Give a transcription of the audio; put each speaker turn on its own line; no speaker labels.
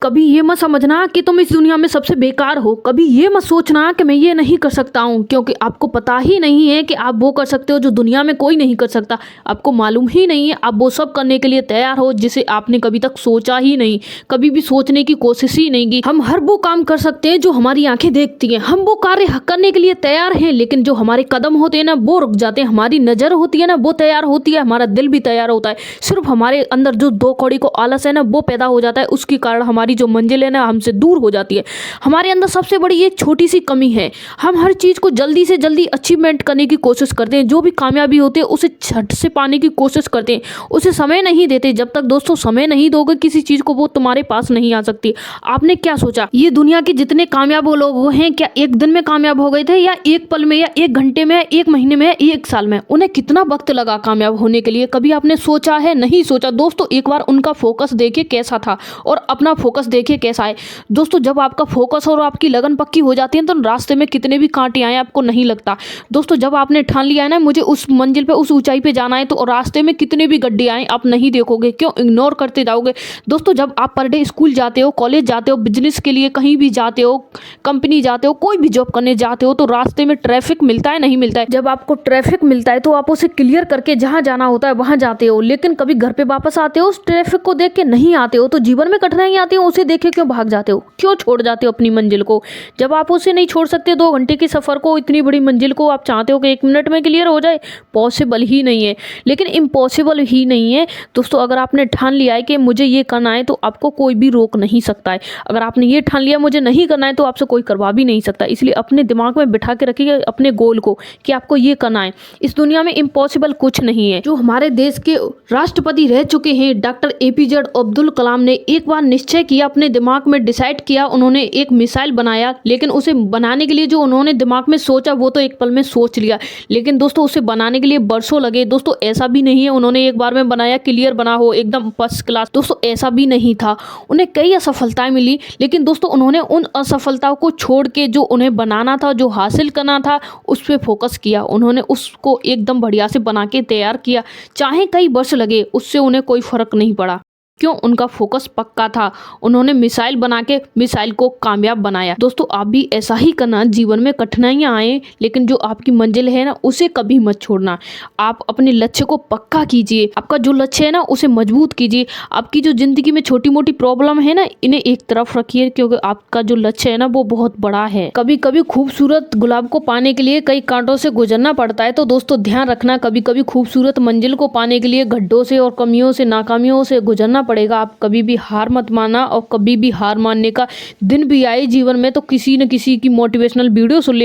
कभी ये मत समझना कि तुम इस दुनिया में सबसे बेकार हो। कभी ये मत सोचना कि मैं ये नहीं कर सकता हूँ, क्योंकि आपको पता ही नहीं है कि आप वो कर सकते हो जो दुनिया में कोई नहीं कर सकता। आपको मालूम ही नहीं है आप वो सब करने के लिए तैयार हो जिसे आपने कभी तक सोचा ही नहीं, कभी भी सोचने की कोशिश ही नहीं की। हम हर वो काम कर सकते हैं जो हमारी आंखें देखती हैं। हम वो कार्य करने के लिए तैयार हैं, लेकिन जो हमारे कदम होते हैं ना वो रुक जाते हैं। हमारी नज़र होती है ना वो तैयार होती है, हमारा दिल भी तैयार होता है। सिर्फ हमारे अंदर जो दो कौड़ी को आलस है ना वो पैदा हो जाता है, उसके कारण हमारी जो मंजिल है ना हमसे दूर हो जाती है। हमारे अंदर सबसे बड़ी एक छोटी सी कमी है, हम हर चीज़ को जल्दी से जल्दी अचीवमेंट करने की कोशिश करते हैं। जो भी कामयाबी होती है उसे झट से पाने की कोशिश करते हैं, उसे समय नहीं देते। जब तक दोस्तों समय नहीं दोगे किसी चीज़ को वो तुम्हारे पास नहीं आ सकती। आपने क्या सोचा ये दुनिया के जितने कामयाब लोग हैं क्या एक दिन में कामयाब हो गए थे, या एक पल में, या एक घंटे में, एक महीने में, एक साल में? उन्हें कितना वक्त लगा कामयाब होने के लिए? कभी आपने सोचा है? नहीं सोचा। दोस्तों एक बार उनका फोकस देखिए कैसा था और अपना फोकस देखिए कैसा है। दोस्तों जब आपका फोकस और आपकी लगन पक्की हो जाती है तो रास्ते में कितने भी कांटे आए आपको नहीं लगता। दोस्तों जब आपने ठान लिया है ना मुझे उस मंजिल पे, उस ऊंचाई पे जाना है, तो रास्ते में कितने भी गड्ढे आए आप नहीं देखोगे, क्यों इग्नोर करते जाओगे। दोस्तों जब आप पर डे स्कूल जाते हो, कॉलेज जाते हो, बिजनेस के लिए कहीं भी जाते हो, कंपनी जाते हो, कोई भी जॉब करने जाते हो, तो रास्ते में ट्रैफिक मिलता है? नहीं मिलता है। जब आपको ट्रैफिक मिलता है तो आप उसे क्लियर करके जहाँ जाना होता है वहाँ जाते हो, लेकिन कभी घर पे वापस आते हो उस ट्रैफिक को देख के नहीं आते हो। तो जीवन में कठिनाई आती है, उसे देखे क्यों भाग जाते हो, क्यों छोड़ जाते हो अपनी मंजिल को? जब आप उसे नहीं छोड़ सकते 2 घंटे के सफर को, इतनी बड़ी मंजिल को आप चाहते हो कि 1 मिनट में क्लियर हो जाए, पॉसिबल ही नहीं है। लेकिन इम्पॉसिबल ही नहीं है दोस्तों। अगर आपने ठान लिया है कि मुझे ये करना है तो आपको कोई भी रोक नहीं सकता है। अगर आपने ये ठान लिया मुझे नहीं करना है तो आपसे कोई करवा भी नहीं सकता। इसलिए अपने दिमाग में बिठा के रखिए अपने गोल को कि आपको ये करना है। इस दुनिया में इम्पॉसिबल कुछ नहीं है। जो हमारे देश के राष्ट्रपति रह चुके हैं डॉक्टर APJ अब्दुल कलाम ने एक बार निश्चय किया, अपने दिमाग में डिसाइड किया, उन्होंने एक मिसाइल बनाया। लेकिन उसे बनाने के लिए जो उन्होंने दिमाग में सोचा वो तो एक पल में सोच लिया, लेकिन दोस्तों उसे बनाने के लिए बरसों लगे। दोस्तों ऐसा भी नहीं है उन्होंने एक बार में बनाया क्लियर बना हो एकदम फर्स्ट क्लास। दोस्तों ऐसा भी नहीं था, उन्हें कई असफलताएं मिली, लेकिन दोस्तों उन्होंने उन असफलताओं को छोड़ के जो उन्हें बनाना था, जो हासिल करना था, उस पर फोकस किया। उन्होंने उसको एकदम बढ़िया से बना के तैयार किया, चाहे कई वर्ष लगे, उससे उन्हें कोई फर्क नहीं पड़ा। क्यों? उनका फोकस पक्का था। उन्होंने मिसाइल बना के मिसाइल को कामयाब बनाया। दोस्तों आप भी ऐसा ही करना। जीवन में कठिनाइयां आए लेकिन जो आपकी मंजिल है ना उसे कभी मत छोड़ना। आप अपने लक्ष्य को पक्का कीजिए, आपका जो लक्ष्य है ना उसे मजबूत कीजिए। आपकी जो जिंदगी में छोटी मोटी प्रॉब्लम है ना इन्हें एक तरफ रखिए, क्योंकि आपका जो लक्ष्य है ना वो बहुत बड़ा है। कभी कभी खूबसूरत गुलाब को पाने के लिए कई कांटों से गुजरना पड़ता है, तो दोस्तों ध्यान रखना कभी कभी खूबसूरत मंजिल को पाने के लिए गड्ढों से और कमियों से, नाकामियों से गुजरना पड़ेगा। आप कभी भी हार मत मानना, और कभी भी हार मानने का दिन भी आए जीवन में तो किसी न किसी की मोटिवेशनल वीडियो सुन ले।